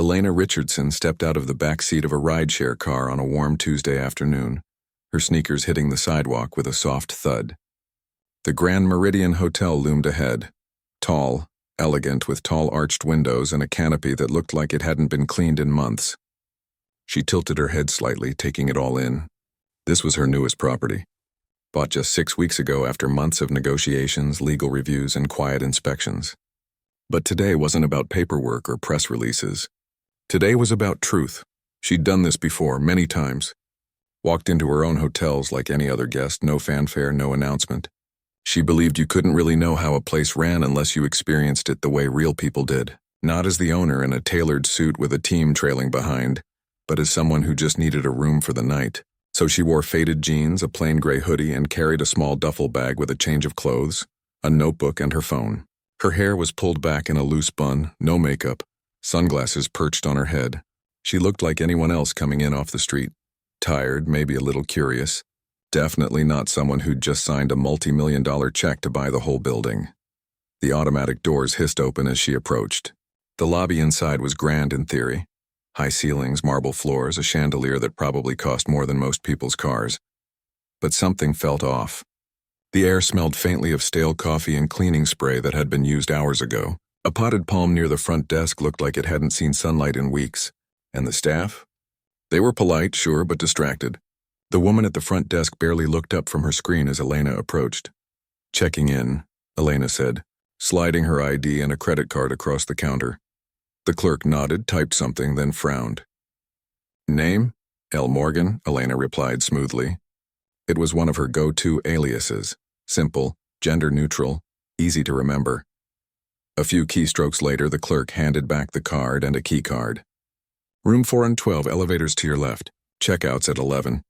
Elena Richardson stepped out of the back seat of a rideshare car on a warm Tuesday afternoon, her sneakers hitting the sidewalk with a soft thud. The Grand Meridian Hotel loomed ahead, tall, elegant with tall arched windows and a canopy that looked like it hadn't been cleaned in months. She tilted her head slightly, taking it all in. This was her newest property. Bought just 6 weeks ago after months of negotiations, legal reviews, and quiet inspections. But today wasn't about paperwork or press releases. Today was about truth. She'd done this before, many times. Walked into her own hotels like any other guest, no fanfare, no announcement. She believed you couldn't really know how a place ran unless you experienced it the way real people did. Not as the owner in a tailored suit with a team trailing behind, but as someone who just needed a room for the night. So she wore faded jeans, a plain gray hoodie, and carried a small duffel bag with a change of clothes, a notebook, and her phone. Her hair was pulled back in a loose bun, no makeup, sunglasses perched on her head. She looked like anyone else coming in off the street. Tired, maybe a little curious. Definitely not someone who'd just signed a multi-million-dollar check to buy the whole building. The automatic doors hissed open as she approached. The lobby inside was grand in theory. High ceilings, marble floors, a chandelier that probably cost more than most people's cars. But something felt off. The air smelled faintly of stale coffee and cleaning spray that had been used hours ago. A potted palm near the front desk looked like it hadn't seen sunlight in weeks. And the staff? They were polite, sure, but distracted. The woman at the front desk barely looked up from her screen as Elena approached. "Checking in," Elena said, sliding her ID and a credit card across the counter. The clerk nodded, typed something, then frowned. "Name? L. Morgan," Elena replied smoothly. It was one of her go-to aliases. Simple, gender-neutral, easy to remember. A few keystrokes later, the clerk handed back the card and a key card. "Room 4 and 12, elevators to your left. Checkouts at 11.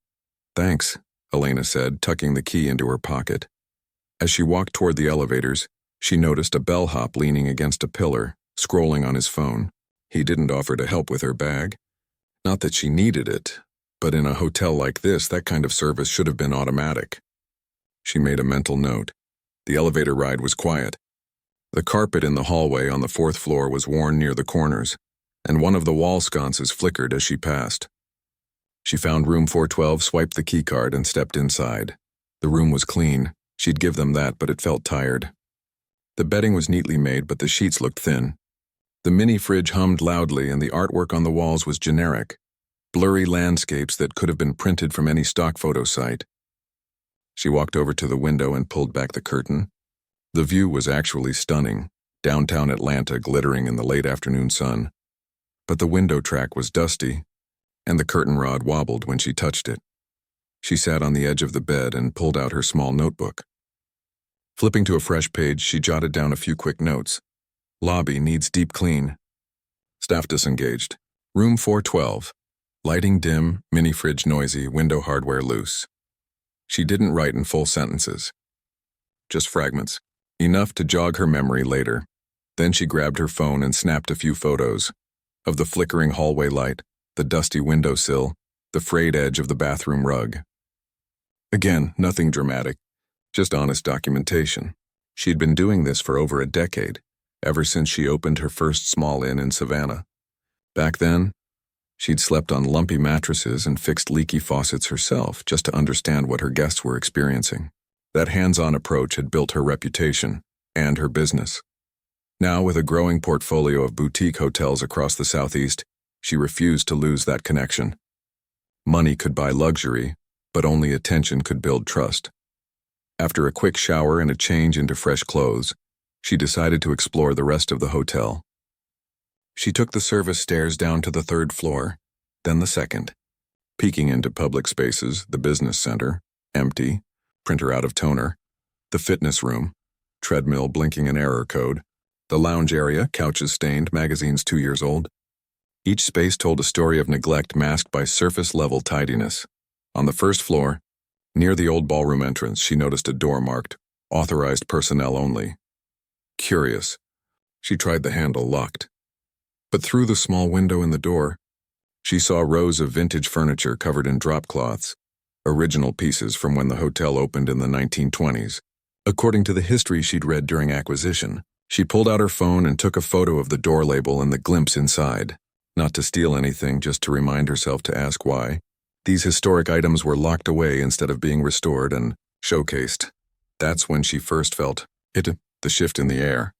"Thanks," Elena said, tucking the key into her pocket. As she walked toward the elevators, she noticed a bellhop leaning against a pillar, scrolling on his phone. He didn't offer to help with her bag. Not that she needed it, but in a hotel like this, that kind of service should have been automatic. She made a mental note. The elevator ride was quiet. The carpet in the hallway on the 4th floor was worn near the corners, and one of the wall sconces flickered as she passed. She found room 412, swiped the keycard, and stepped inside. The room was clean. She'd give them that, but it felt tired. The bedding was neatly made, but the sheets looked thin. The mini fridge hummed loudly, and the artwork on the walls was generic. Blurry landscapes that could have been printed from any stock photo site. She walked over to the window and pulled back the curtain. The view was actually stunning, downtown Atlanta glittering in the late afternoon sun. But the window track was dusty, and the curtain rod wobbled when she touched it. She sat on the edge of the bed and pulled out her small notebook. Flipping to a fresh page, she jotted down a few quick notes. Lobby needs deep clean. Staff disengaged. Room 412. Lighting dim, mini fridge noisy, window hardware loose. She didn't write in full sentences. Just fragments. Enough to jog her memory later. Then she grabbed her phone and snapped a few photos. Of the flickering hallway light, the dusty windowsill, the frayed edge of the bathroom rug. Again, nothing dramatic. Just honest documentation. She'd been doing this for over a decade, ever since she opened her first small inn in Savannah. Back then, she'd slept on lumpy mattresses and fixed leaky faucets herself just to understand what her guests were experiencing. That hands-on approach had built her reputation and her business. Now, with a growing portfolio of boutique hotels across the Southeast, she refused to lose that connection. Money could buy luxury, but only attention could build trust. After a quick shower and a change into fresh clothes, she decided to explore the rest of the hotel. She took the service stairs down to the 3rd floor, then the 2nd. Peeking into public spaces, the business center, empty, printer out of toner, the fitness room, treadmill blinking an error code, the lounge area, couches stained, magazines 2 years old. Each space told a story of neglect masked by surface-level tidiness. On the 1st floor, near the old ballroom entrance, she noticed a door marked, "Authorized personnel only." Curious. She tried the handle, locked. But through the small window in the door, she saw rows of vintage furniture covered in drop cloths, original pieces from when the hotel opened in the 1920s. According to the history she'd read during acquisition, she pulled out her phone and took a photo of the door label and the glimpse inside. Not to steal anything, just to remind herself to ask why. These historic items were locked away instead of being restored and showcased. That's when she first felt the shift in the air.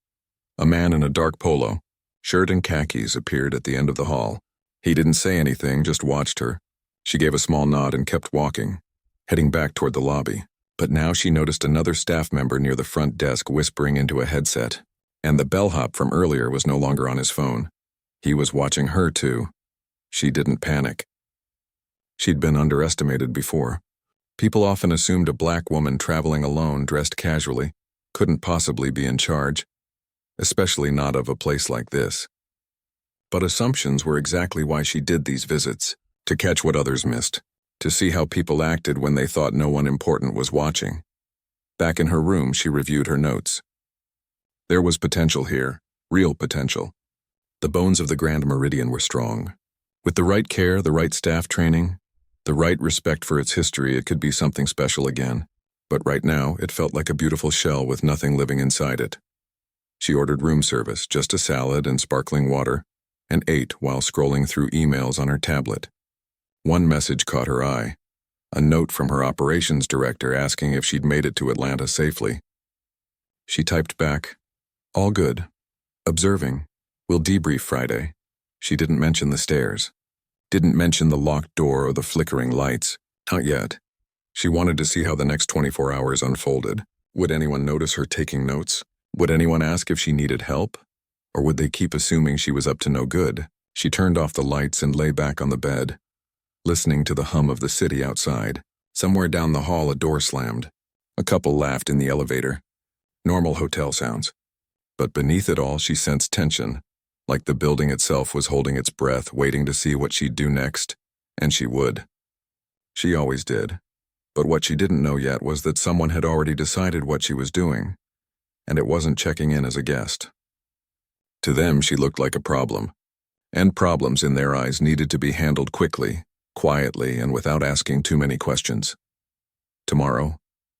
A man in a dark polo, shirt and khakis appeared at the end of the hall. He didn't say anything, just watched her. She gave a small nod and kept walking, heading back toward the lobby. But now she noticed another staff member near the front desk whispering into a headset, and the bellhop from earlier was no longer on his phone. He was watching her too. She didn't panic. She'd been underestimated before. People often assumed a black woman traveling alone, dressed casually, couldn't possibly be in charge, especially not of a place like this. But assumptions were exactly why she did these visits, to catch what others missed, to see how people acted when they thought no one important was watching. Back in her room, she reviewed her notes. There was potential here, real potential. The bones of the Grand Meridian were strong. With the right care, the right staff training, the right respect for its history, it could be something special again. But right now, it felt like a beautiful shell with nothing living inside it. She ordered room service, just a salad and sparkling water, and ate while scrolling through emails on her tablet. One message caught her eye, a note from her operations director asking if she'd made it to Atlanta safely. She typed back, "All good. Observing. We'll debrief Friday." She didn't mention the stairs. Didn't mention the locked door or the flickering lights. Not yet. She wanted to see how the next 24 hours unfolded. Would anyone notice her taking notes? Would anyone ask if she needed help? Or would they keep assuming she was up to no good? She turned off the lights and lay back on the bed, listening to the hum of the city outside. Somewhere down the hall, a door slammed. A couple laughed in the elevator. Normal hotel sounds. But beneath it all, she sensed tension, like the building itself was holding its breath, waiting to see what she'd do next. And she would. She always did. But what she didn't know yet was that someone had already decided what she was doing, and it wasn't checking in as a guest. To them, she looked like a problem, and problems in their eyes needed to be handled quickly, quietly, and without asking too many questions. Tomorrow,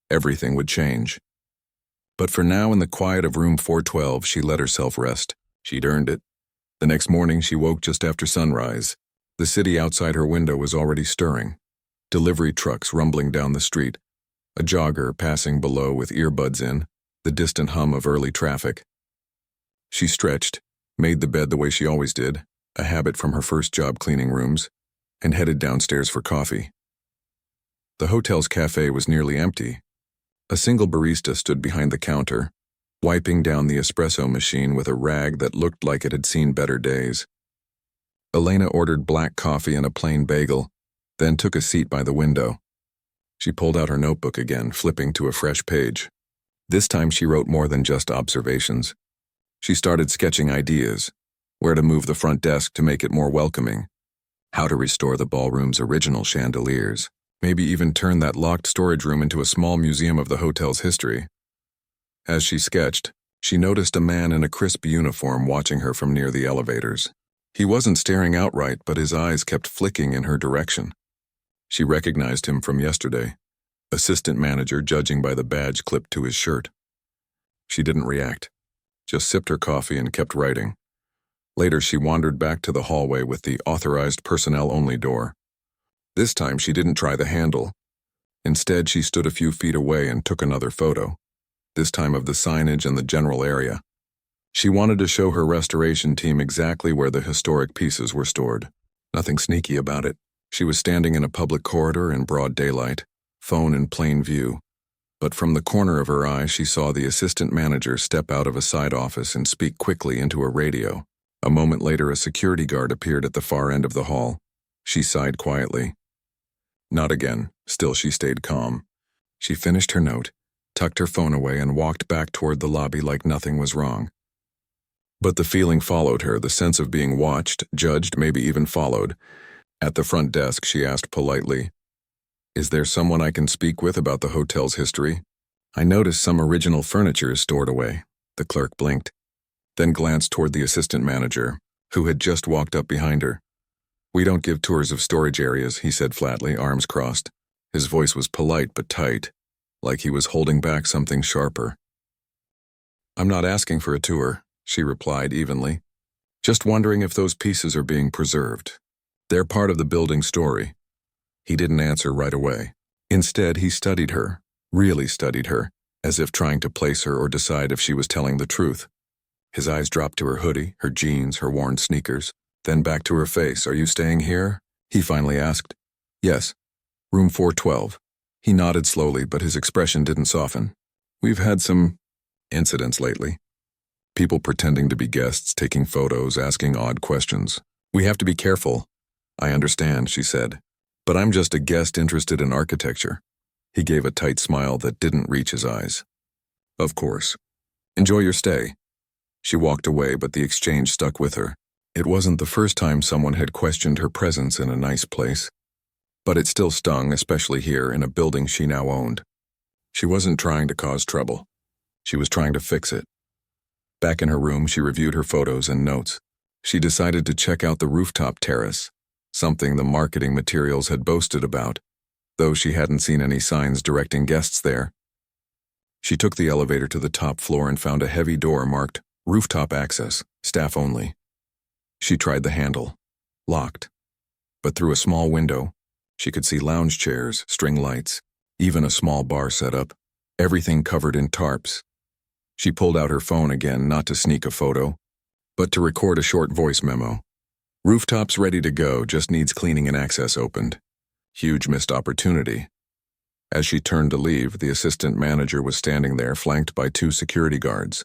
everything would change. But for now, in the quiet of room 412, she let herself rest. She'd earned it. The next morning, she woke just after sunrise. The city outside her window was already stirring. Delivery trucks rumbling down the street, a jogger passing below with earbuds in, the distant hum of early traffic. She stretched, made the bed the way she always did, a habit from her first job cleaning rooms, and headed downstairs for coffee. The hotel's cafe was nearly empty. A single barista stood behind the counter, wiping down the espresso machine with a rag that looked like it had seen better days. Elena ordered black coffee and a plain bagel, then took a seat by the window. She pulled out her notebook again, flipping to a fresh page. This time she wrote more than just observations. She started sketching ideas, where to move the front desk to make it more welcoming, how to restore the ballroom's original chandeliers, maybe even turn that locked storage room into a small museum of the hotel's history. As she sketched, she noticed a man in a crisp uniform watching her from near the elevators. He wasn't staring outright, but his eyes kept flicking in her direction. She recognized him from yesterday, assistant manager, judging by the badge clipped to his shirt. She didn't react, just sipped her coffee and kept writing. Later, she wandered back to the hallway with the authorized personnel-only door. This time, she didn't try the handle. Instead, she stood a few feet away and took another photo, this time of the signage and the general area. She wanted to show her restoration team exactly where the historic pieces were stored. Nothing sneaky about it. She was standing in a public corridor in broad daylight, phone in plain view. But from the corner of her eye, she saw the assistant manager step out of a side office and speak quickly into a radio. A moment later, a security guard appeared at the far end of the hall. She sighed quietly. Not again. Still, she stayed calm. She finished her note, tucked her phone away, and walked back toward the lobby like nothing was wrong. But the feeling followed her, the sense of being watched, judged, maybe even followed. At the front desk, she asked politely, "Is there someone I can speak with about the hotel's history? I noticed some original furniture is stored away." The clerk blinked, then glanced toward the assistant manager, who had just walked up behind her. "We don't give tours of storage areas," he said flatly, arms crossed. His voice was polite but tight, like he was holding back something sharper. "I'm not asking for a tour," she replied evenly. Just wondering if those pieces are being preserved. They're part of the building story. He didn't answer right away. Instead, he studied her, really studied her, as if trying to place her or decide if she was telling the truth. His eyes dropped to her hoodie, her jeans, her worn sneakers, then back to her face. "Are you staying here?" he finally asked. "Yes. Room 412. He nodded slowly, but his expression didn't soften. "We've had some incidents lately. People pretending to be guests, taking photos, asking odd questions. We have to be careful." "I understand," she said. "But I'm just a guest interested in architecture." He gave a tight smile that didn't reach his eyes. "Of course. Enjoy your stay." She walked away, but the exchange stuck with her. It wasn't the first time someone had questioned her presence in a nice place. But it still stung, especially here in a building she now owned. She wasn't trying to cause trouble. She was trying to fix it. Back in her room, she reviewed her photos and notes. She decided to check out the rooftop terrace, something the marketing materials had boasted about, though she hadn't seen any signs directing guests there. She took the elevator to the top floor and found a heavy door marked "Rooftop Access, Staff Only." She tried the handle. Locked. But through a small window, she could see lounge chairs, string lights, even a small bar set up, everything covered in tarps. She pulled out her phone again, not to sneak a photo, but to record a short voice memo. "Rooftops ready to go, just needs cleaning and access opened." Huge missed opportunity. As she turned to leave, the assistant manager was standing there, flanked by 2 security guards.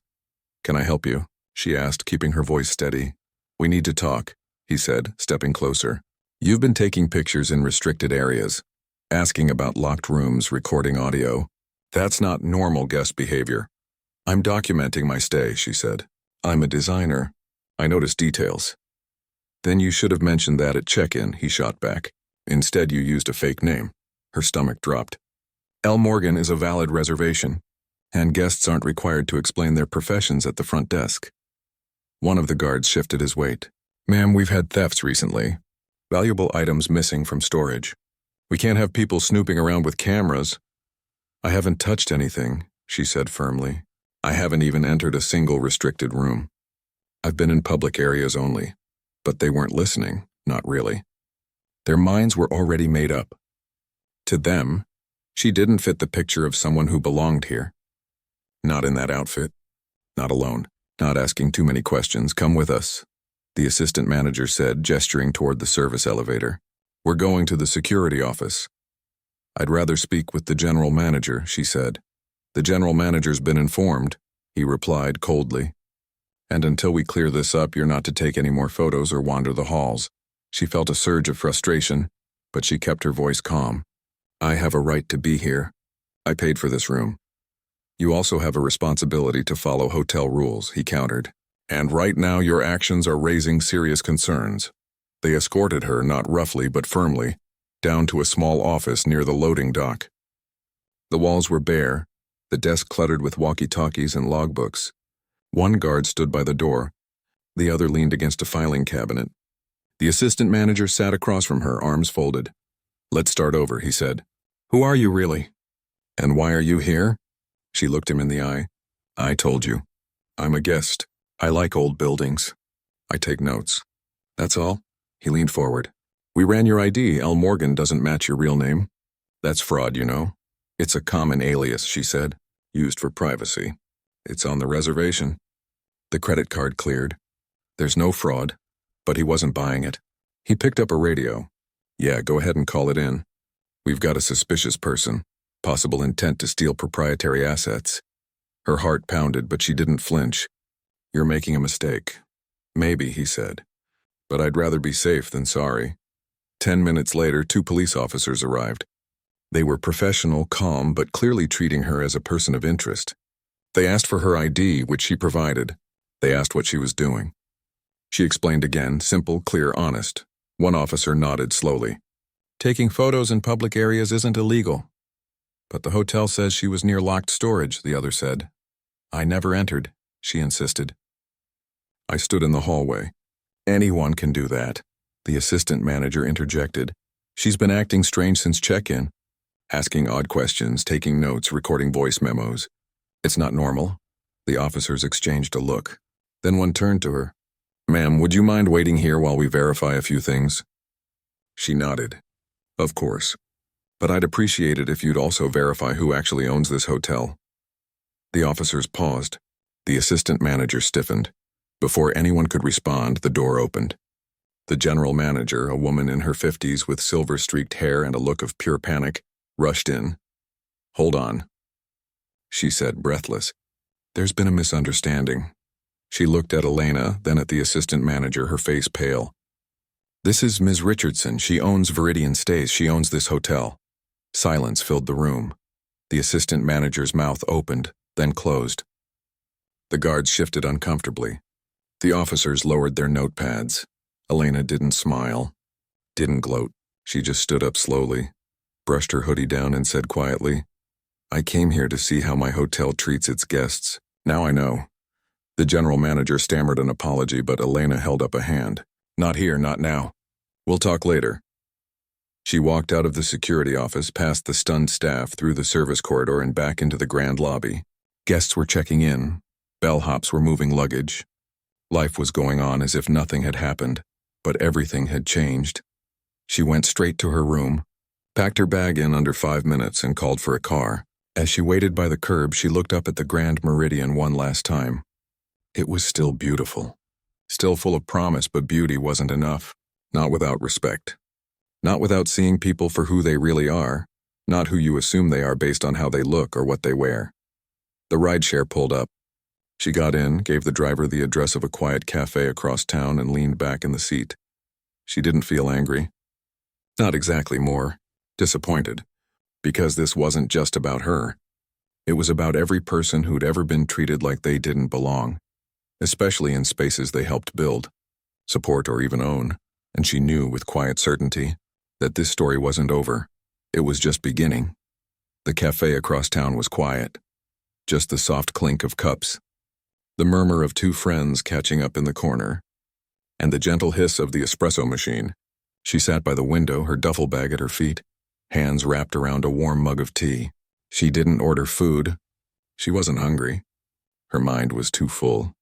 "Can I help you?" she asked, keeping her voice steady. "We need to talk," he said, stepping closer. "You've been taking pictures in restricted areas, asking about locked rooms, recording audio. That's not normal guest behavior." "I'm documenting my stay," she said. "I'm a designer. I notice details." "Then you should have mentioned that at check-in," he shot back. "Instead, you used a fake name." Her stomach dropped. "L. Morgan is a valid reservation, and guests aren't required to explain their professions at the front desk." One of the guards shifted his weight. "Ma'am, we've had thefts recently. Valuable items missing from storage. We can't have people snooping around with cameras." "I haven't touched anything," she said firmly. "I haven't even entered a single restricted room. I've been in public areas only." But they weren't listening, not really. Their minds were already made up. To them, she didn't fit the picture of someone who belonged here. Not in that outfit. Not alone. Not asking too many questions. "Come with us," the assistant manager said, gesturing toward the service elevator. "We're going to the security office." "I'd rather speak with the general manager," she said. "The general manager's been informed," he replied coldly. "And until we clear this up, you're not to take any more photos or wander the halls." She felt a surge of frustration, but she kept her voice calm. "I have a right to be here. I paid for this room. You also have a responsibility to follow hotel rules," he countered. "And right now your actions are raising serious concerns." They escorted her, not roughly but firmly, down to a small office near the loading dock. The walls were bare, the desk cluttered with walkie-talkies and logbooks. One guard stood by the door, the other leaned against a filing cabinet. The assistant manager sat across from her, arms folded. "Let's start over," he said. "Who are you really? And why are you here?" She looked him in the eye. "I told you. I'm a guest. I like old buildings. I take notes. That's all?" He leaned forward. "We ran your ID. L. Morgan doesn't match your real name. That's fraud, you know." "It's a common alias," she said, "used for privacy. It's on the reservation." The credit card cleared. There's no fraud, but he wasn't buying it. He picked up a radio. "Yeah, go ahead and call it in. We've got a suspicious person. Possible intent to steal proprietary assets." Her heart pounded, but she didn't flinch. "You're making a mistake." "Maybe," he said. "But I'd rather be safe than sorry." 10 minutes later, 2 police officers arrived. They were professional, calm, but clearly treating her as a person of interest. They asked for her ID, which she provided. They asked what she was doing. She explained again, simple, clear, honest. One officer nodded slowly. "Taking photos in public areas isn't illegal." "But the hotel says she was near locked storage," the other said. "I never entered," she insisted. "I stood in the hallway. Anyone can do that," the assistant manager interjected. "She's been acting strange since check-in, asking odd questions, taking notes, recording voice memos. It's not normal." The officers exchanged a look. Then one turned to her. Ma'am, would you mind waiting here while we verify a few things? She nodded. Of course. But I'd appreciate it if you'd also verify who actually owns this hotel. The officers paused. The assistant manager stiffened. Before anyone could respond, the door opened. The general manager, a woman in her 50s with silver-streaked hair and a look of pure panic, rushed in. Hold on, she said, breathless. There's been a misunderstanding. She looked at Elena, then at the assistant manager, her face pale. This is Ms. Richardson. She owns Viridian Stays. She owns this hotel. Silence filled the room. The assistant manager's mouth opened, then closed. The guards shifted uncomfortably. The officers lowered their notepads. Elena didn't smile, didn't gloat. She just stood up slowly, brushed her hoodie down and said quietly, I came here to see how my hotel treats its guests. Now I know. The general manager stammered an apology, but Elena held up a hand. Not here, not now. We'll talk later. She walked out of the security office, past the stunned staff, through the service corridor and back into the grand lobby. Guests were checking in. Bellhops were moving luggage. Life was going on as if nothing had happened, but everything had changed. She went straight to her room, packed her bag in under 5 minutes, and called for a car. As she waited by the curb, she looked up at the Grand Meridian one last time. It was still beautiful. Still full of promise, but beauty wasn't enough. Not without respect. Not without seeing people for who they really are, not who you assume they are based on how they look or what they wear. The rideshare pulled up. She got in, gave the driver the address of a quiet cafe across town, and leaned back in the seat. She didn't feel angry. Not exactly, more disappointed. Because this wasn't just about her. It was about every person who'd ever been treated like they didn't belong, especially in spaces they helped build, support, or even own. And she knew with quiet certainty that this story wasn't over. It was just beginning. The cafe across town was quiet. Just the soft clink of cups, the murmur of two friends catching up in the corner, and the gentle hiss of the espresso machine. She sat by the window, her duffel bag at her feet, hands wrapped around a warm mug of tea. She didn't order food. She wasn't hungry. Her mind was too full.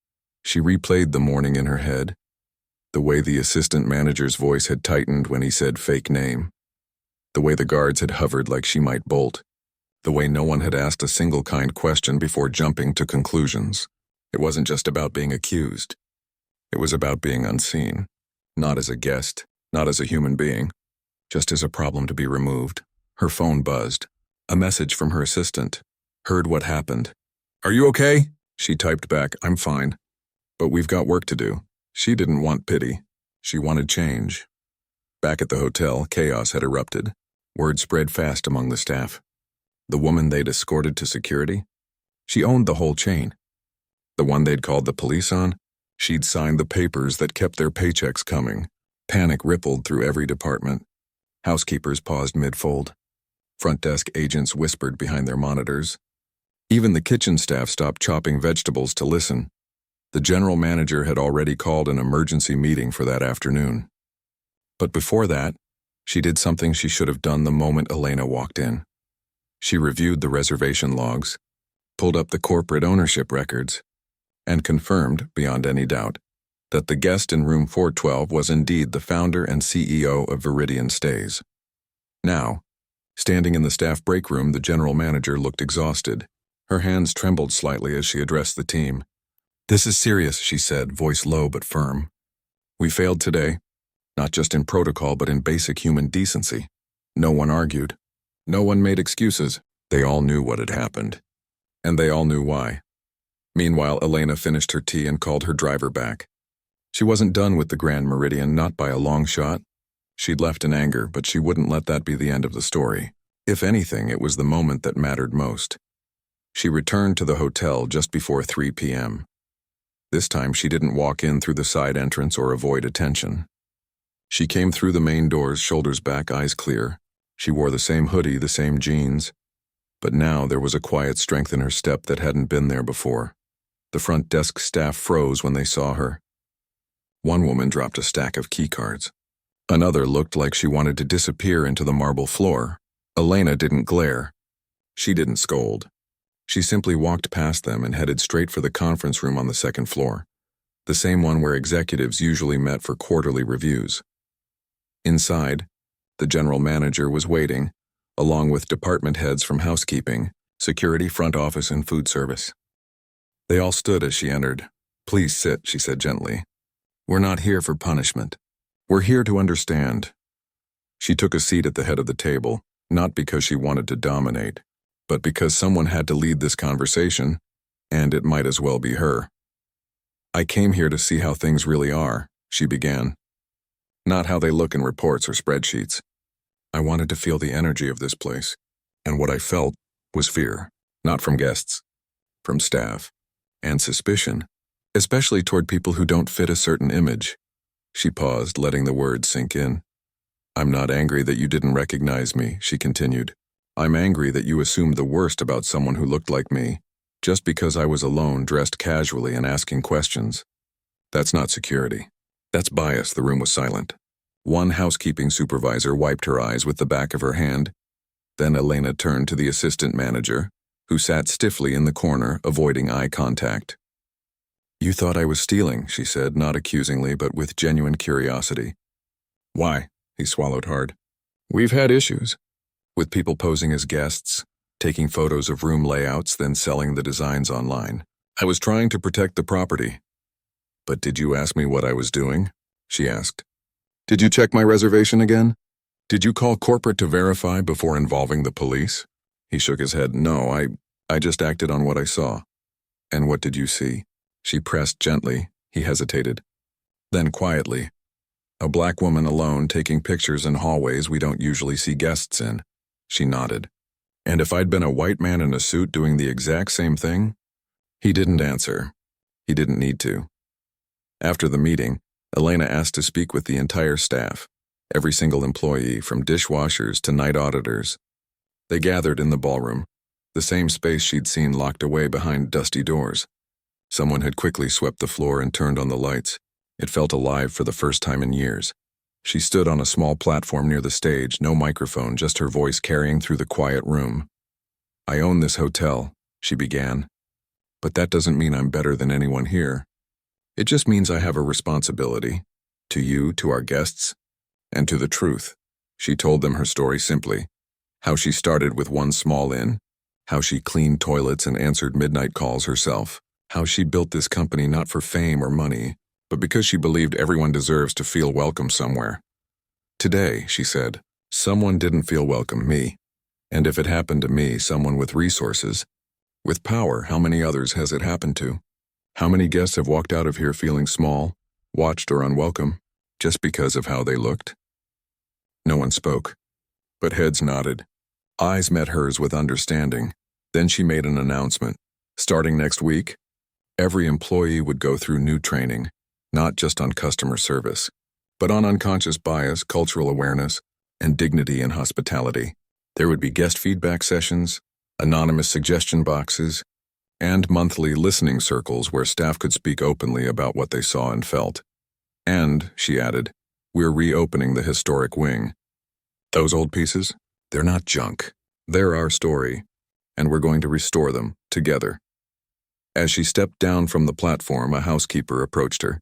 She replayed the morning in her head, the way the assistant manager's voice had tightened when he said fake name, the way the guards had hovered like she might bolt, the way no one had asked a single kind question before jumping to conclusions. It wasn't just about being accused. It was about being unseen, not as a guest, not as a human being, just as a problem to be removed. Her phone buzzed. A message from her assistant. Heard what happened. Are you okay? She typed back, I'm fine. But we've got work to do. She didn't want pity. She wanted change. Back at the hotel, chaos had erupted. Word spread fast among the staff. The woman they'd escorted to security? She owned the whole chain. The one they'd called the police on? She'd signed the papers that kept their paychecks coming. Panic rippled through every department. Housekeepers paused mid-fold. Front desk agents whispered behind their monitors. Even the kitchen staff stopped chopping vegetables to listen. The general manager had already called an emergency meeting for that afternoon. But before that, she did something she should have done the moment Elena walked in. She reviewed the reservation logs, pulled up the corporate ownership records, and confirmed, beyond any doubt, that the guest in room 412 was indeed the founder and CEO of Viridian Stays. Now, standing in the staff break room, the general manager looked exhausted. Her hands trembled slightly as she addressed the team. This is serious, she said, voice low but firm. We failed today, not just in protocol but in basic human decency. No one argued. No one made excuses. They all knew what had happened. And they all knew why. Meanwhile, Elena finished her tea and called her driver back. She wasn't done with the Grand Meridian, not by a long shot. She'd left in anger, but she wouldn't let that be the end of the story. If anything, it was the moment that mattered most. She returned to the hotel just before 3 p.m. This time she didn't walk in through the side entrance or avoid attention. She came through the main doors, shoulders back, eyes clear. She wore the same hoodie, the same jeans. But now there was a quiet strength in her step that hadn't been there before. The front desk staff froze when they saw her. One woman dropped a stack of keycards. Another looked like she wanted to disappear into the marble floor. Elena didn't glare. She didn't scold. She simply walked past them and headed straight for the conference room on the second floor. the same one where executives usually met for quarterly reviews. Inside, the general manager was waiting, along with department heads from housekeeping, security, front office, and food service. They all stood as she entered. "Please sit," she said gently. "We're not here for punishment. We're here to understand." She took a seat at the head of the table, not because she wanted to dominate, but because someone had to lead this conversation, and it might as well be her. "I came here to see how things really are," she began. "Not how they look in reports or spreadsheets. I wanted to feel the energy of this place, and what I felt was fear, not from guests, from staff, and suspicion, especially toward people who don't fit a certain image." She paused, letting the words sink in. "I'm not angry that you didn't recognize me," she continued. "I'm angry that you assumed the worst about someone who looked like me, just because I was alone, dressed casually and asking questions. That's not security. That's bias." The room was silent. One housekeeping supervisor wiped her eyes with the back of her hand. Then Elena turned to the assistant manager, who sat stiffly in the corner, avoiding eye contact. "You thought I was stealing," she said, not accusingly, but with genuine curiosity. "Why?" He swallowed hard. "We've had issues. With people posing as guests, taking photos of room layouts, then selling the designs online. I was trying to protect the property." "But did you ask me what I was doing?" she asked. "Did you check my reservation again? Did you call corporate to verify before involving the police?" He shook his head. "No, I just acted on what I saw." "And what did you see?" She pressed gently. He hesitated. Then quietly, "A black woman alone taking pictures in hallways we don't usually see guests in." She nodded. "And if I'd been a white man in a suit doing the exact same thing?" He didn't answer. He didn't need to. After the meeting, Elena asked to speak with the entire staff, every single employee, from dishwashers to night auditors. They gathered in the ballroom, the same space she'd seen locked away behind dusty doors. Someone had quickly swept the floor and turned on the lights. It felt alive for the first time in years. She stood on a small platform near the stage, no microphone, just her voice carrying through the quiet room. "I own this hotel," she began. "But that doesn't mean I'm better than anyone here. It just means I have a responsibility. To you, to our guests, and to the truth." She told them her story simply. How she started with one small inn. How she cleaned toilets and answered midnight calls herself. How she built this company not for fame or money, but because she believed everyone deserves to feel welcome somewhere. "Today," she said, "someone didn't feel welcome, me. And if it happened to me, someone with resources, with power, how many others has it happened to? How many guests have walked out of here feeling small, watched, or unwelcome, just because of how they looked?" No one spoke, but heads nodded. Eyes met hers with understanding. Then she made an announcement. Starting next week, every employee would go through new training, not just on customer service, but on unconscious bias, cultural awareness, and dignity in hospitality. There would be guest feedback sessions, anonymous suggestion boxes, and monthly listening circles where staff could speak openly about what they saw and felt. "And," she added, "we're reopening the historic wing. Those old pieces, they're not junk. They're our story, and we're going to restore them, together." As she stepped down from the platform, a housekeeper approached her.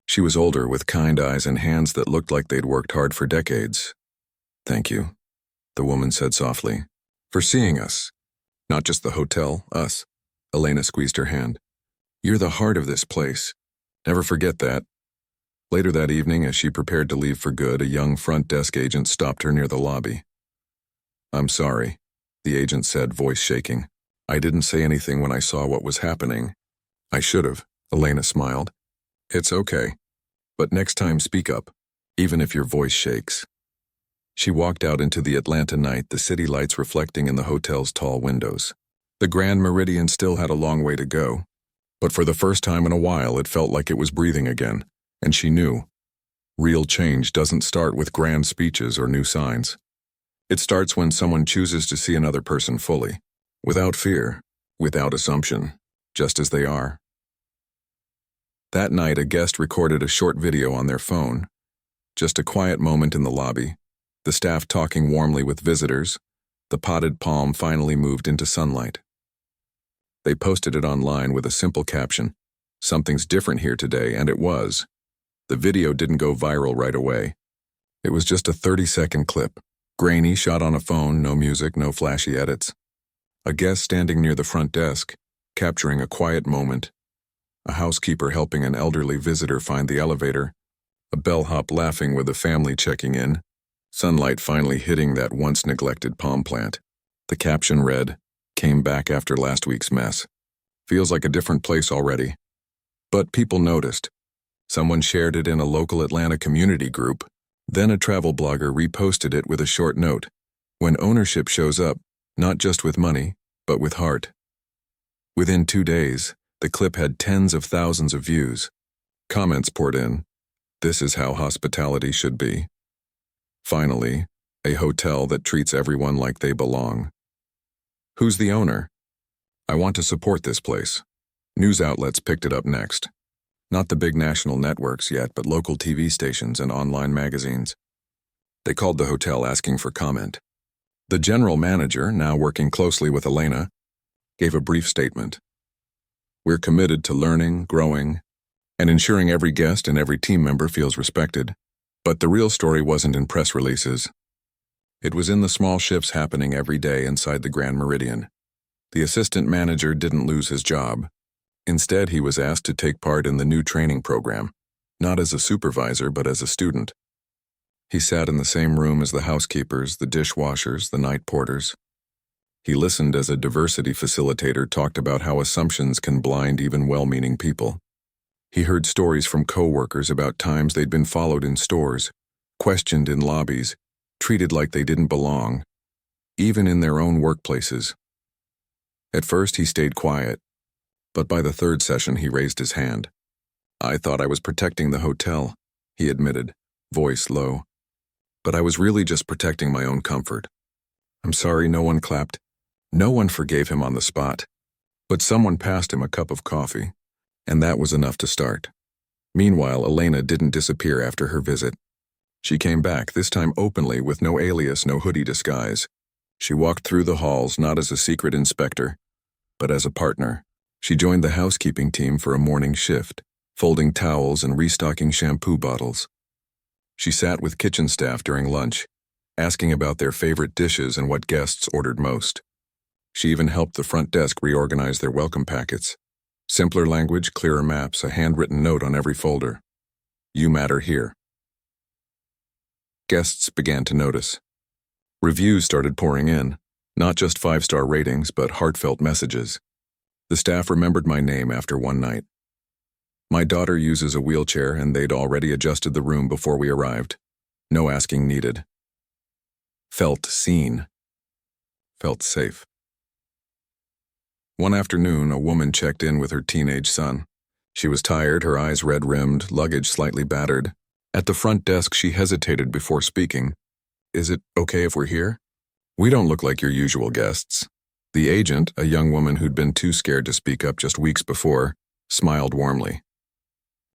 She was older, with kind eyes and hands that looked like they'd worked hard for decades. "Thank you," the woman said softly, "for seeing us. Not just the hotel, us." Elena squeezed her hand. "You're the heart of this place. Never forget that." Later that evening, as she prepared to leave for good, a young front desk agent stopped her near the lobby. "I'm sorry," the agent said, voice shaking. "I didn't say anything when I saw what was happening." "I should have," Elena smiled. "It's okay. But next time, speak up, even if your voice shakes." She walked out into the Atlanta night, the city lights reflecting in the hotel's tall windows. The Grand Meridian still had a long way to go, but for the first time in a while it felt like it was breathing again, and she knew. Real change doesn't start with grand speeches or new signs. It starts when someone chooses to see another person fully, without fear, without assumption, just as they are. That night, a guest recorded a short video on their phone. Just a quiet moment in the lobby, the staff talking warmly with visitors, the potted palm finally moved into sunlight. They posted it online with a simple caption, Something's different here today, and it was. The video didn't go viral right away. It was just a 30-second clip. Grainy, shot on a phone, no music, no flashy edits. A guest standing near the front desk, capturing a quiet moment. A housekeeper helping an elderly visitor find the elevator. A bellhop laughing with a family checking in. Sunlight finally hitting that once-neglected palm plant. The caption read, "Came back after last week's mess. Feels like a different place already." But people noticed. Someone shared it in a local Atlanta community group. Then a travel blogger reposted it with a short note. When ownership shows up, not just with money, but with heart. Within 2 days, the clip had tens of thousands of views. Comments poured in. This is how hospitality should be. Finally, a hotel that treats everyone like they belong. Who's the owner? I want to support this place. News outlets picked it up next. Not the big national networks yet, but local TV stations and online magazines. They called the hotel asking for comment. The general manager, now working closely with Elena, gave a brief statement. We're committed to learning, growing, and ensuring every guest and every team member feels respected. But the real story wasn't in press releases. It was in the small shifts happening every day inside the Grand Meridian. The assistant manager didn't lose his job. Instead, he was asked to take part in the new training program, not as a supervisor, but as a student. He sat in the same room as the housekeepers, the dishwashers, the night porters. He listened as a diversity facilitator talked about how assumptions can blind even well-meaning people. He heard stories from co-workers about times they'd been followed in stores, questioned in lobbies, treated like they didn't belong, even in their own workplaces. At first, he stayed quiet, but by the third session, he raised his hand. I thought I was protecting the hotel, he admitted, voice low. But I was really just protecting my own comfort. I'm sorry no one clapped. No one forgave him on the spot. But someone passed him a cup of coffee, and that was enough to start. Meanwhile, Elena didn't disappear after her visit. She came back, this time openly, with no alias, no hoodie disguise. She walked through the halls not as a secret inspector, but as a partner. She joined the housekeeping team for a morning shift, folding towels and restocking shampoo bottles. She sat with kitchen staff during lunch, asking about their favorite dishes and what guests ordered most. She even helped the front desk reorganize their welcome packets. Simpler language, clearer maps, a handwritten note on every folder. You matter here. Guests began to notice. Reviews started pouring in, not just 5-star ratings, but heartfelt messages. The staff remembered my name after one night. My daughter uses a wheelchair, and they'd already adjusted the room before we arrived. No asking needed. Felt seen. Felt safe. One afternoon, a woman checked in with her teenage son. She was tired, her eyes red-rimmed, luggage slightly battered. At the front desk, she hesitated before speaking. Is it okay if we're here? We don't look like your usual guests. The agent, a young woman who'd been too scared to speak up just weeks before, smiled warmly.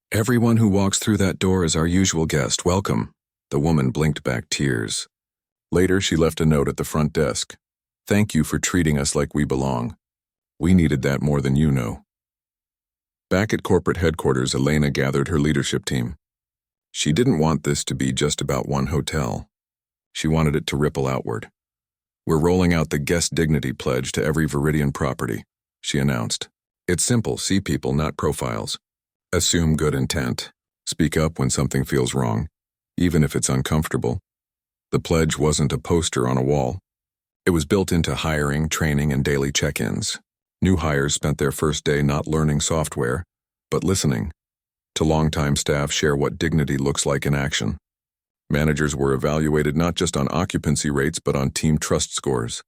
Everyone who walks through that door is our usual guest. Welcome. The woman blinked back tears. Later, she left a note at the front desk. Thank you for treating us like we belong. We needed that more than you know. Back at corporate headquarters, Elena gathered her leadership team. She didn't want this to be just about one hotel. She wanted it to ripple outward. We're rolling out the Guest Dignity Pledge to every Viridian property, she announced. It's simple, see people, not profiles. Assume good intent. Speak up when something feels wrong, even if it's uncomfortable. The pledge wasn't a poster on a wall. It was built into hiring, training, and daily check-ins. New hires spent their first day not learning software, but listening. To longtime staff share what dignity looks like in action. Managers were evaluated not just on occupancy rates, but on team trust scores.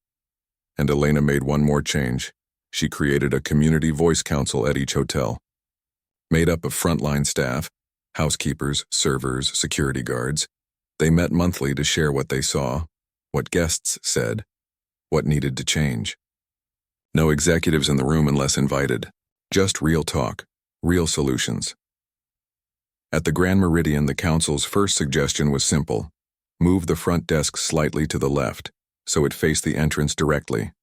And Elena made one more change. She created a community voice council at each hotel. Made up of frontline staff, housekeepers, servers, security guards. They met monthly to share what they saw, what guests said, what needed to change. No executives in the room unless invited. Just real talk, real solutions. At the Grand Meridian, the council's first suggestion was simple. Move the front desk slightly to the left, so it faced the entrance directly.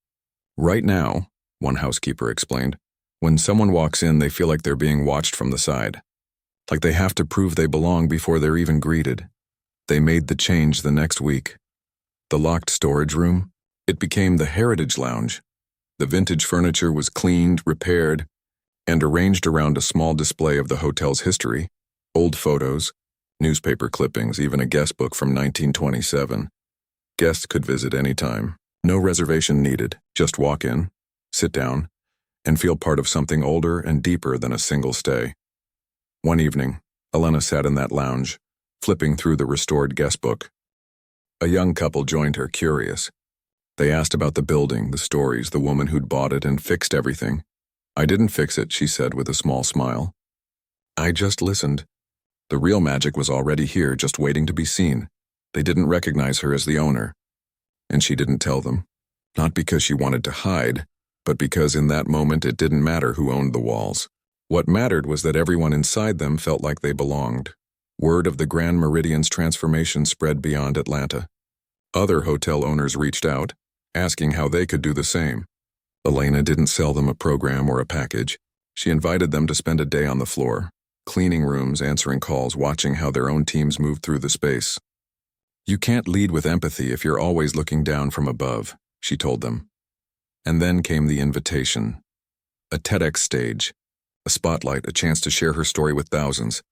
Right now, one housekeeper explained, When someone walks in, they feel like they're being watched from the side, like they have to prove they belong before they're even greeted. They made the change the next week. The locked storage room, it became the Heritage Lounge. The vintage furniture was cleaned, repaired, and arranged around a small display of the hotel's history, old photos, newspaper clippings, even a guest book from 1927. Guests could visit anytime. No reservation needed. Just walk in, sit down, and feel part of something older and deeper than a single stay. One evening, Elena sat in that lounge, flipping through the restored guest book. A young couple joined her, curious. They asked about the building, the stories, the woman who'd bought it and fixed everything. "I didn't fix it," she said with a small smile. "I just listened." The real magic was already here, just waiting to be seen. They didn't recognize her as the owner. And she didn't tell them. Not because she wanted to hide, but because in that moment it didn't matter who owned the walls. What mattered was that everyone inside them felt like they belonged. Word of the Grand Meridian's transformation spread beyond Atlanta. Other hotel owners reached out, asking how they could do the same. Elena didn't sell them a program or a package. She invited them to spend a day on the floor, cleaning rooms, answering calls, watching how their own teams moved through the space. "You can't lead with empathy if you're always looking down from above," she told them. And then came the invitation. A TEDx stage, a spotlight, a chance to share her story with thousands.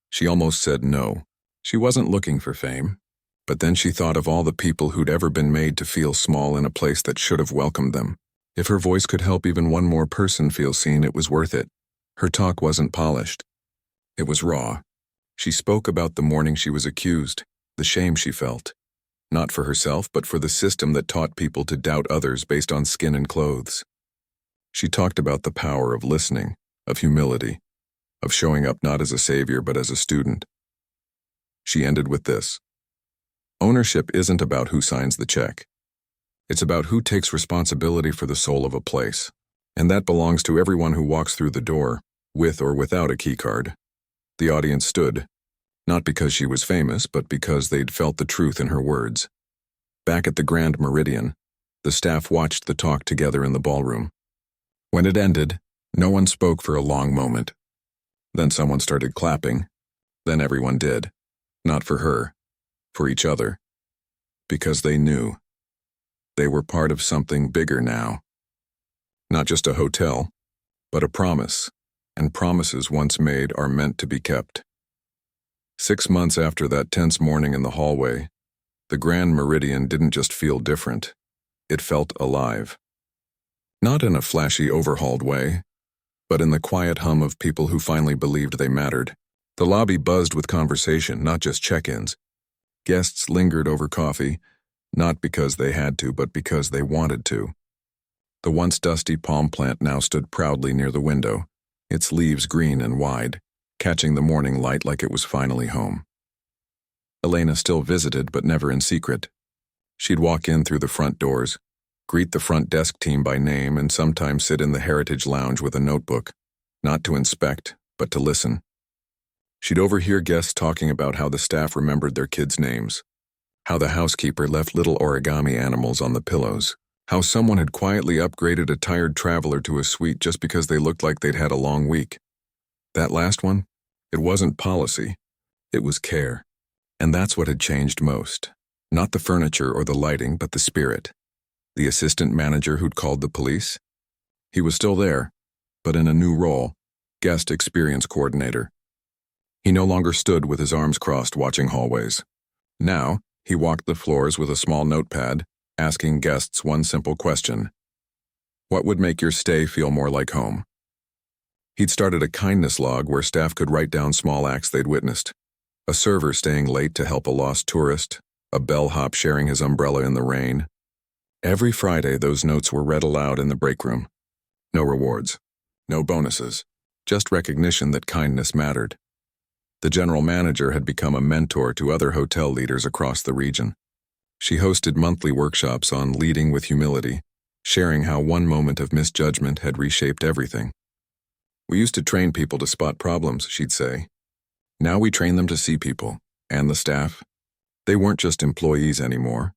She almost said no. She wasn't looking for fame. But then she thought of all the people who'd ever been made to feel small in a place that should have welcomed them. If her voice could help even one more person feel seen, it was worth it. Her talk wasn't polished. It was raw. She spoke about the morning she was accused, the shame she felt. Not for herself, but for the system that taught people to doubt others based on skin and clothes. She talked about the power of listening, of humility, of showing up not as a savior but as a student. She ended with this. Ownership isn't about who signs the check. It's about who takes responsibility for the soul of a place. And that belongs to everyone who walks through the door, with or without a keycard. The audience stood, not because she was famous, but because they'd felt the truth in her words. Back at the Grand Meridian, the staff watched the talk together in the ballroom. When it ended, no one spoke for a long moment. Then someone started clapping. Then everyone did. Not for her. For each other. Because they knew. They were part of something bigger now. Not just a hotel, but a promise, and promises once made are meant to be kept. 6 months after that tense morning in the hallway, the Grand Meridian didn't just feel different, it felt alive. Not in a flashy, overhauled way, but in the quiet hum of people who finally believed they mattered. The lobby buzzed with conversation, not just check-ins. Guests lingered over coffee, not because they had to, but because they wanted to. The once dusty palm plant now stood proudly near the window, its leaves green and wide, catching the morning light like it was finally home. Elena still visited, but never in secret. She'd walk in through the front doors, greet the front desk team by name, and sometimes sit in the Heritage Lounge with a notebook, not to inspect, but to listen. She'd overhear guests talking about how the staff remembered their kids' names, how the housekeeper left little origami animals on the pillows, how someone had quietly upgraded a tired traveler to a suite just because they looked like they'd had a long week. That last one, it wasn't policy, it was care. And that's what had changed most. Not the furniture or the lighting, but the spirit. The assistant manager who'd called the police? He was still there, but in a new role, guest experience coordinator. He no longer stood with his arms crossed watching hallways. Now, he walked the floors with a small notepad, asking guests one simple question. What would make your stay feel more like home? He'd started a kindness log where staff could write down small acts they'd witnessed. A server staying late to help a lost tourist, a bellhop sharing his umbrella in the rain. Every Friday, those notes were read aloud in the break room. No rewards, no bonuses, just recognition that kindness mattered. The general manager had become a mentor to other hotel leaders across the region. She hosted monthly workshops on leading with humility, sharing how one moment of misjudgment had reshaped everything. We used to train people to spot problems, she'd say. Now we train them to see people, and the staff. They weren't just employees anymore.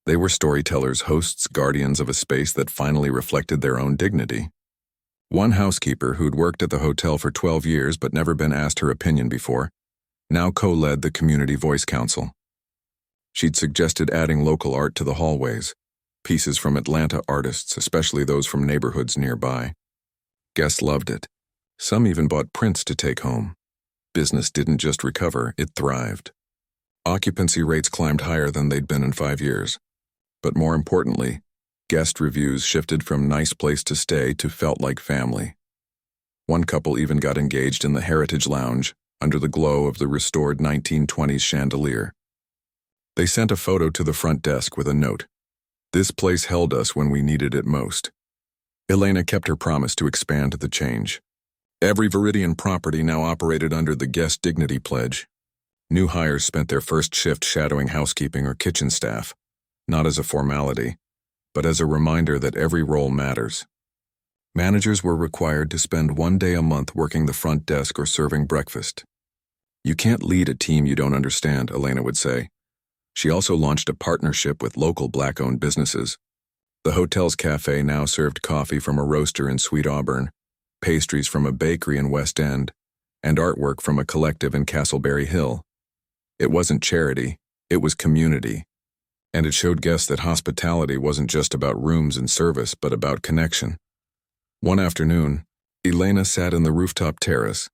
They were storytellers, hosts, guardians of a space that finally reflected their own dignity. One housekeeper who'd worked at the hotel for 12 years but never been asked her opinion before, now co-led the Community Voice Council. She'd suggested adding local art to the hallways, pieces from Atlanta artists, especially those from neighborhoods nearby. Guests loved it. Some even bought prints to take home. Business didn't just recover, it thrived. Occupancy rates climbed higher than they'd been in 5 years. But more importantly, guest reviews shifted from nice place to stay to felt like family. One couple even got engaged in the Heritage Lounge under the glow of the restored 1920s chandelier. They sent a photo to the front desk with a note. "This place held us when we needed it most." Elena kept her promise to expand the change. Every Viridian property now operated under the Guest Dignity Pledge. New hires spent their first shift shadowing housekeeping or kitchen staff, not as a formality, but as a reminder that every role matters. Managers were required to spend 1 day a month working the front desk or serving breakfast. "You can't lead a team you don't understand," Elena would say. She also launched a partnership with local Black-owned businesses. The hotel's cafe now served coffee from a roaster in Sweet Auburn, pastries from a bakery in West End, and artwork from a collective in Castleberry Hill. It wasn't charity, it was community. And it showed guests that hospitality wasn't just about rooms and service, but about connection. One afternoon, Elena sat in the rooftop terrace,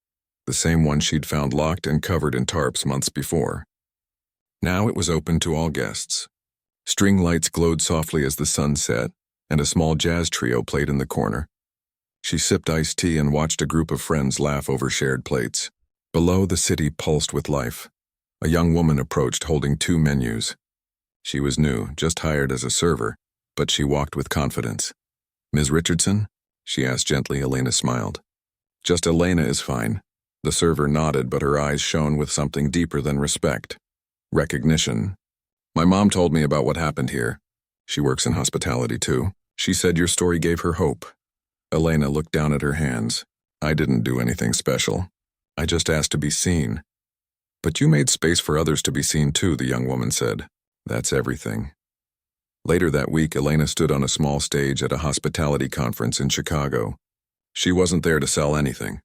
the same one she'd found locked and covered in tarps months before. Now it was open to all guests. String lights glowed softly as the sun set, and a small jazz trio played in the corner. She sipped iced tea and watched a group of friends laugh over shared plates. Below, the city pulsed with life. A young woman approached holding 2 menus. She was new, just hired as a server, but she walked with confidence. "Ms. Richardson?" she asked gently. Elena smiled. "Just Elena is fine." The server nodded, but her eyes shone with something deeper than respect. Recognition. "My mom told me about what happened here. She works in hospitality too. She said your story gave her hope." Elena looked down at her hands. "I didn't do anything special. I just asked to be seen." "But you made space for others to be seen too," the young woman said. "That's everything." Later that week, Elena stood on a small stage at a hospitality conference in Chicago. She wasn't there to sell anything.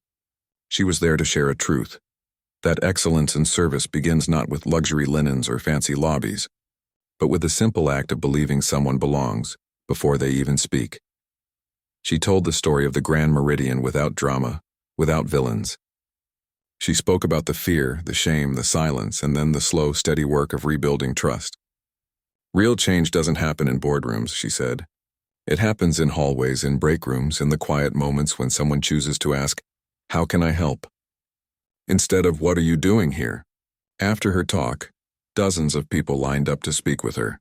She was there to share a truth. That excellence in service begins not with luxury linens or fancy lobbies, but with the simple act of believing someone belongs before they even speak. She told the story of the Grand Meridian without drama, without villains. She spoke about the fear, the shame, the silence, and then the slow, steady work of rebuilding trust. "Real change doesn't happen in boardrooms," she said. "It happens in hallways, in break rooms, in the quiet moments when someone chooses to ask, 'How can I help?' instead of 'What are you doing here?'" After her talk, dozens of people lined up to speak with her.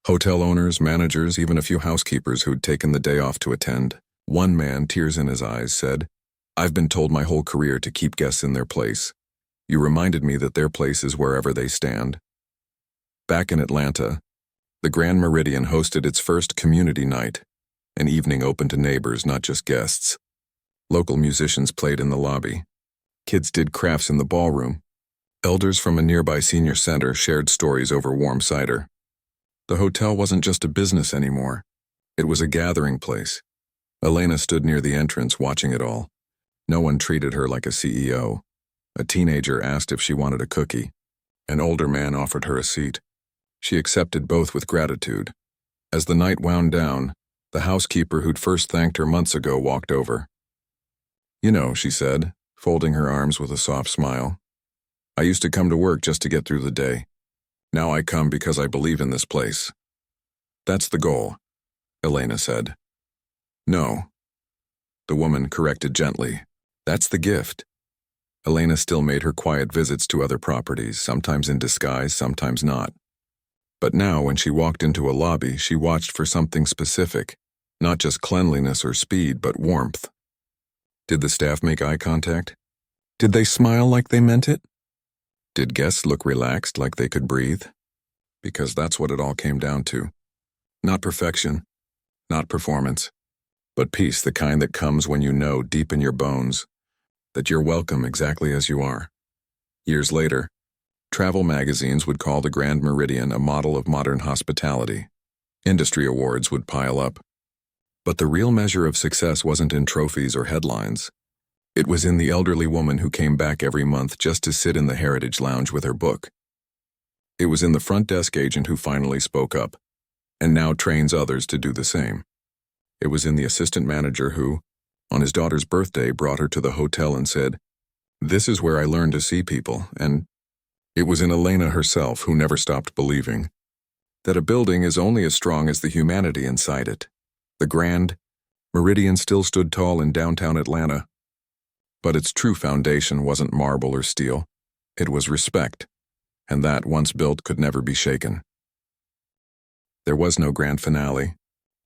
Hotel owners, managers, even a few housekeepers who'd taken the day off to attend. One man, tears in his eyes, said, "I've been told my whole career to keep guests in their place. You reminded me that their place is wherever they stand." Back in Atlanta, the Grand Meridian hosted its first community night, an evening open to neighbors, not just guests. Local musicians played in the lobby. Kids did crafts in the ballroom. Elders from a nearby senior center shared stories over warm cider. The hotel wasn't just a business anymore. It was a gathering place. Elena stood near the entrance watching it all. No one treated her like a CEO. A teenager asked if she wanted a cookie. An older man offered her a seat. She accepted both with gratitude. As the night wound down, the housekeeper who'd first thanked her months ago walked over. "You know," she said, folding her arms with a soft smile, "I used to come to work just to get through the day. Now I come because I believe in this place." "That's the goal," Elena said. "No," the woman corrected gently. "That's the gift." Elena still made her quiet visits to other properties, sometimes in disguise, sometimes not. But now, when she walked into a lobby, she watched for something specific, not just cleanliness or speed, but warmth. Did the staff make eye contact? Did they smile like they meant it? Did guests look relaxed, like they could breathe? Because that's what it all came down to. Not perfection, not performance, but peace, the kind that comes when you know deep in your bones that you're welcome exactly as you are. Years later, travel magazines would call the Grand Meridian a model of modern hospitality. Industry awards would pile up. But the real measure of success wasn't in trophies or headlines. It was in the elderly woman who came back every month just to sit in the Heritage Lounge with her book. It was in the front desk agent who finally spoke up, and now trains others to do the same. It was in the assistant manager who, on his daughter's birthday, brought her to the hotel and said, "This is where I learned to see people," and it was in Elena herself who never stopped believing that a building is only as strong as the humanity inside it. The Grand Meridian still stood tall in downtown Atlanta, but its true foundation wasn't marble or steel. It was respect, and that, once built, could never be shaken. There was no grand finale,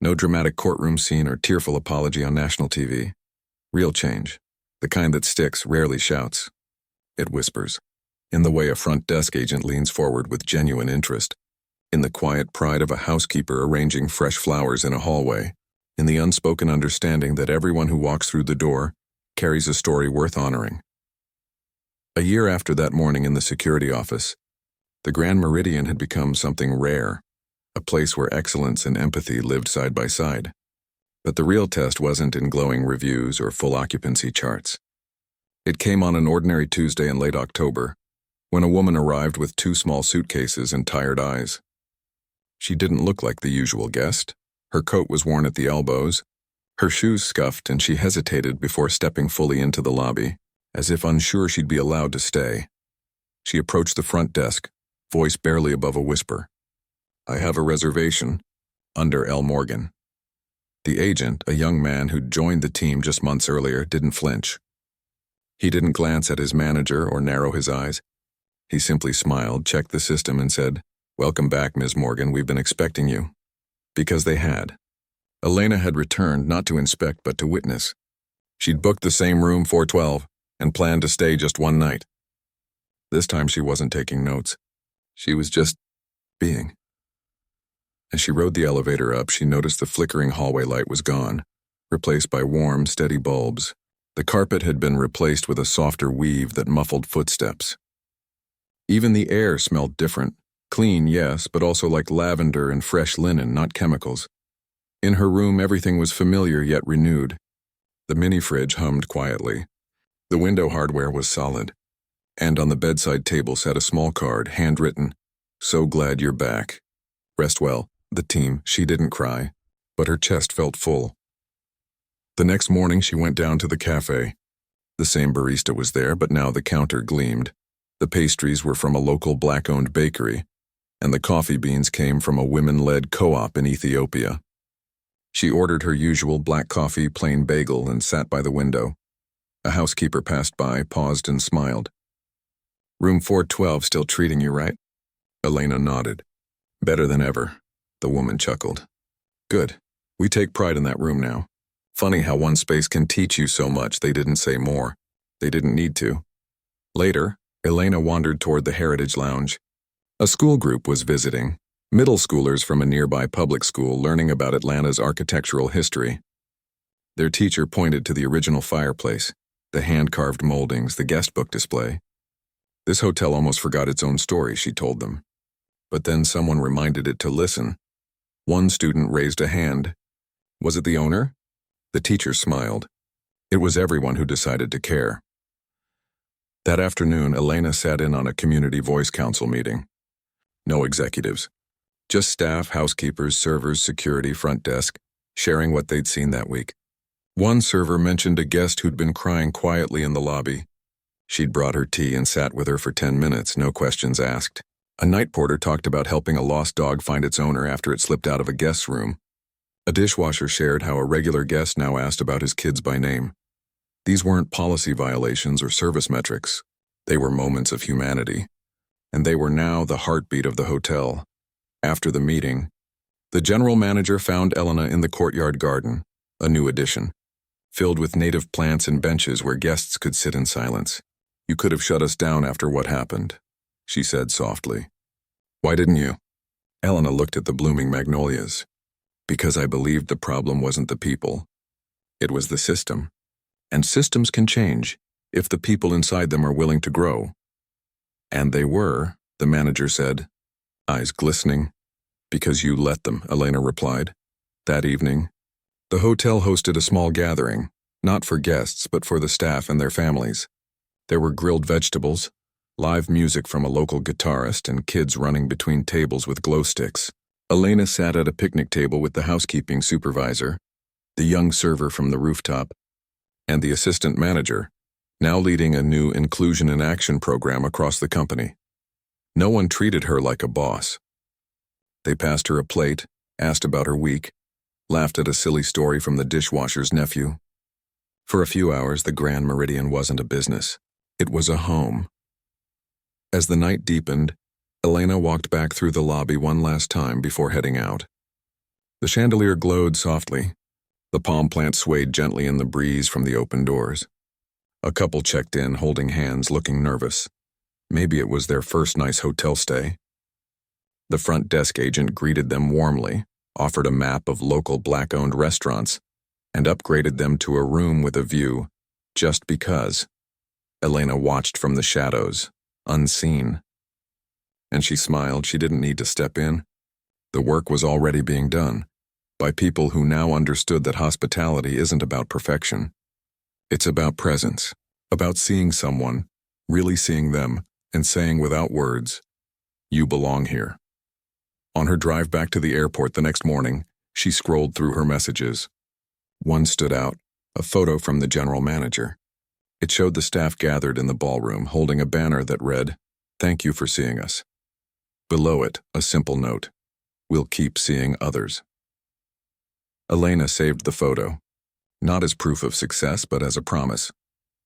no dramatic courtroom scene or tearful apology on national TV. Real change, the kind that sticks, rarely shouts. It whispers, in the way a front desk agent leans forward with genuine interest, in the quiet pride of a housekeeper arranging fresh flowers in a hallway, in the unspoken understanding that everyone who walks through the door carries a story worth honoring. A year after that morning in the security office, the Grand Meridian had become something rare, a place where excellence and empathy lived side by side. But the real test wasn't in glowing reviews or full occupancy charts. It came on an ordinary Tuesday in late October, when a woman arrived with 2 small suitcases and tired eyes. She didn't look like the usual guest. Her coat was worn at the elbows, her shoes scuffed, and she hesitated before stepping fully into the lobby, as if unsure she'd be allowed to stay. She approached the front desk, voice barely above a whisper. "I have a reservation, under L. Morgan." The agent, a young man who'd joined the team just months earlier, didn't flinch. He didn't glance at his manager or narrow his eyes. He simply smiled, checked the system, and said, "Welcome back, Ms. Morgan. We've been expecting you." Because they had. Elena had returned not to inspect but to witness. She'd booked the same room 412 and planned to stay just one night. This time she wasn't taking notes. She was just being. As she rode the elevator up, she noticed the flickering hallway light was gone, replaced by warm, steady bulbs. The carpet had been replaced with a softer weave that muffled footsteps. Even the air smelled different. Clean, yes, but also like lavender and fresh linen, not chemicals. In her room, everything was familiar yet renewed. The mini-fridge hummed quietly. The window hardware was solid. And on the bedside table sat a small card, handwritten, "So glad you're back. Rest well, the team." She didn't cry, but her chest felt full. The next morning, she went down to the cafe. The same barista was there, but now the counter gleamed. The pastries were from a local black-owned bakery, and the coffee beans came from a women-led co-op in Ethiopia. She ordered her usual black coffee, plain bagel, and sat by the window. A housekeeper passed by, paused, and smiled. "Room 412 still treating you right?" Elena nodded. "Better than ever," the woman chuckled. "Good. We take pride in that room now. Funny how one space can teach you so much." They didn't say more. They didn't need to. Later, Elena wandered toward the Heritage Lounge. A school group was visiting, middle schoolers from a nearby public school learning about Atlanta's architectural history. Their teacher pointed to the original fireplace, the hand-carved moldings, the guest book display. This hotel almost forgot its own story, she told them. But then someone reminded it to listen. One student raised a hand. Was it the owner? The teacher smiled. It was everyone who decided to care. That afternoon, Elena sat in on a community voice council meeting. No executives. Just staff, housekeepers, servers, security, front desk, sharing what they'd seen that week. One server mentioned a guest who'd been crying quietly in the lobby. She'd brought her tea and sat with her for 10 minutes, no questions asked. A night porter talked about helping a lost dog find its owner after it slipped out of a guest's room. A dishwasher shared how a regular guest now asked about his kids by name. These weren't policy violations or service metrics. They were moments of humanity. And they were now the heartbeat of the hotel. After the meeting, the general manager found Elena in the courtyard garden, a new addition, filled with native plants and benches where guests could sit in silence. "You could have shut us down after what happened," she said softly. "Why didn't you?" Elena looked at the blooming magnolias. "Because I believed the problem wasn't the people. It was the system. And systems can change if the people inside them are willing to grow." "And they were," the manager said, eyes glistening. "Because you let them," Elena replied. "That evening, The hotel hosted a small gathering, not for guests but for the staff and their families. There were grilled vegetables, live music from a local guitarist, and kids running between tables with glow sticks. Elena sat at a picnic table with the housekeeping supervisor, the young server from the rooftop, and the assistant manager, now leading a new inclusion in action program across the company. No one treated her like a boss. They passed her a plate, asked about her week, laughed at a silly story from the dishwasher's nephew. For a few hours, the Grand Meridian wasn't a business. It was a home. As the night deepened, Elena walked back through the lobby one last time before heading out. The chandelier glowed softly. The palm plant swayed gently in the breeze from the open doors. A couple checked in, holding hands, looking nervous. Maybe it was their first nice hotel stay. The front desk agent greeted them warmly, offered a map of local Black-owned restaurants, and upgraded them to a room with a view, just because. Elena watched from the shadows, unseen. And she smiled. She didn't need to step in. The work was already being done, by people who now understood that hospitality isn't about perfection. It's about presence, about seeing someone, really seeing them, and saying without words, "You belong here." On her drive back to the airport the next morning, she scrolled through her messages. One stood out, a photo from the general manager. It showed the staff gathered in the ballroom holding a banner that read, "Thank you for seeing us." Below it, a simple note, "We'll keep seeing others." Elena saved the photo, not as proof of success but as a promise,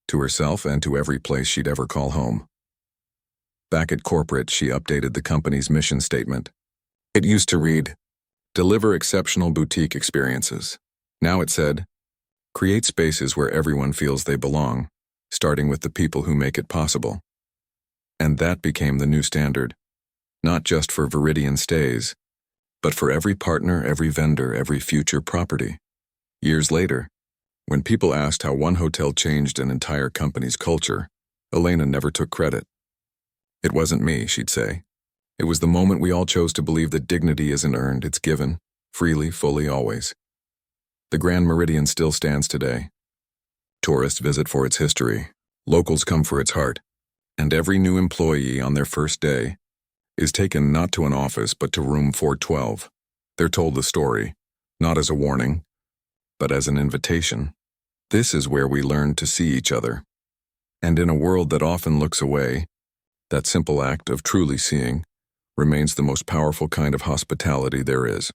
to herself and to every place she'd ever call home. Back at corporate, she updated the company's mission statement. It used to read, "Deliver exceptional boutique experiences." Now it said, "Create spaces where everyone feels they belong, starting with the people who make it possible." And that became the new standard, not just for Viridian stays, but for every partner, every vendor, every future property. Years later, when people asked how one hotel changed an entire company's culture, Elena never took credit. "It wasn't me," she'd say. "It was the moment we all chose to believe that dignity isn't earned, it's given, freely, fully, always." The Grand Meridian still stands today. Tourists visit for its history, locals come for its heart, and every new employee on their first day is taken not to an office but to room 412. They're told the story, not as a warning, but as an invitation. This is where we learn to see each other. And in a world that often looks away, that simple act of truly seeing remains the most powerful kind of hospitality there is.